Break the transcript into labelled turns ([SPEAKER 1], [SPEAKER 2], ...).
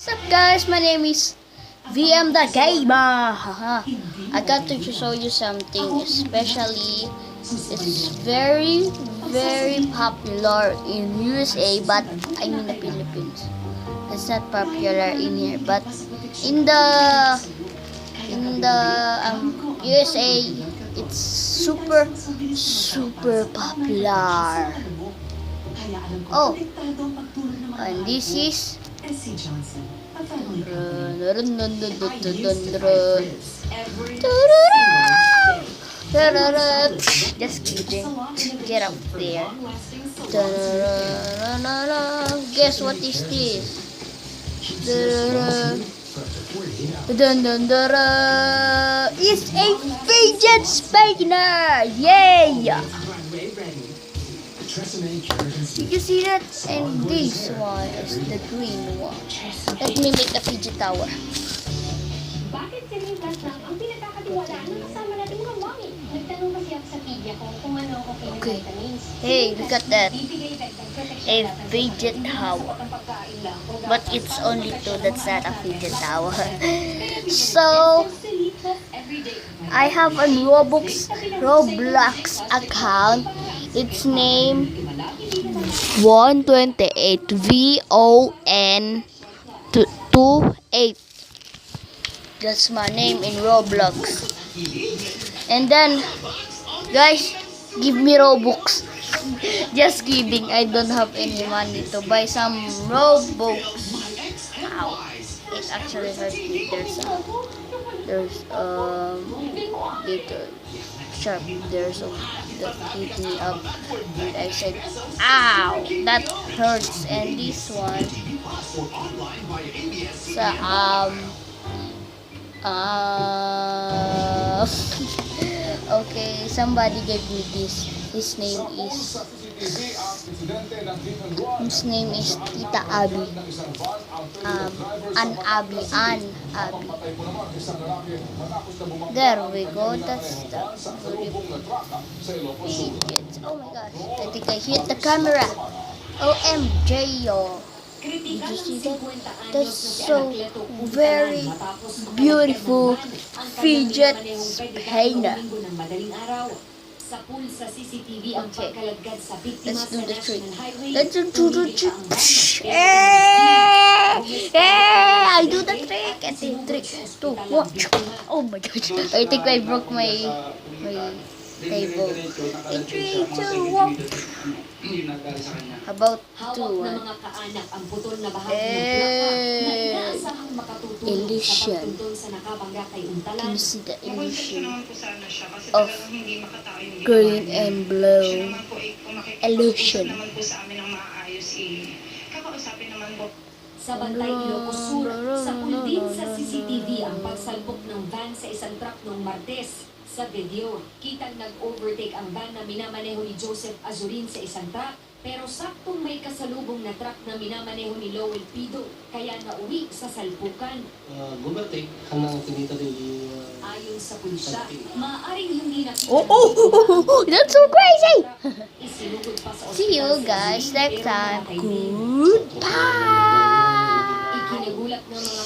[SPEAKER 1] What's up guys, my name is VM the Gamer. Haha. I got to show you something, especially it's very popular in USA, but I mean the Philippines. It's not popular in here, but in the USA it's super popular. Oh, and this is just kidding. Get up there. Guess what is this? It's a fidget spinner! Yay! Did you see that? And this one is the green one. Let me make a fidget tower.
[SPEAKER 2] Bakit si Rintas lang ang pinagkakatiwalaan ng kasama natin mga mami? Nagtanong kasi ako sa media ko kung ano ang okay ng vitamins.
[SPEAKER 1] Hey, look at that. A fidget tower. But it's only two, that's not a fidget tower. So, I have a Roblox account. Its name 128 VON28. That's my name in Roblox. And then, guys, give me Robux. Just kidding. I don't have any money to buy some Robux. Ow. It actually hurt me. There's little sharp there, so that hit me up. And I said, ow, that hurts. And this one, so okay, somebody gave me this. His name is Tita Abby. An Abby. There we go. That's the fidget. Oh my gosh! I think I hit the camera. OMG, yo! Did you see that? That's so very beautiful fidget spinner. Okay, let's do the trick. I do the trick. And then 3, 2, 1. Oh my gosh! I think I broke my table. 3, 2, 1. About 2. Illusion. Can you see the illusion of green and blue? Illusion.
[SPEAKER 2] Sa Bantay, Ilocos Sur, sa puldin sa CCTV ang pagsalpok ng van sa isang truck noong Martes. Sa video, kitang nag-overtake ang van na minamaneho ni Joseph Azurin sa isang truck, pero saktong may kasalubong na truck na minamaneho ni Lowell Pido, kaya nauwi sa salpukan.
[SPEAKER 3] Gumatik, hanang tinita din
[SPEAKER 2] ayon sa pulisya, maaaring hindi nakita.
[SPEAKER 1] That's so crazy!
[SPEAKER 2] Isinugod pa sa
[SPEAKER 1] See you
[SPEAKER 2] ospital
[SPEAKER 1] guys
[SPEAKER 2] si
[SPEAKER 1] next
[SPEAKER 2] pero
[SPEAKER 1] time.
[SPEAKER 2] nakahimik.
[SPEAKER 1] Goodbye!
[SPEAKER 2] Ikinagulat ng mga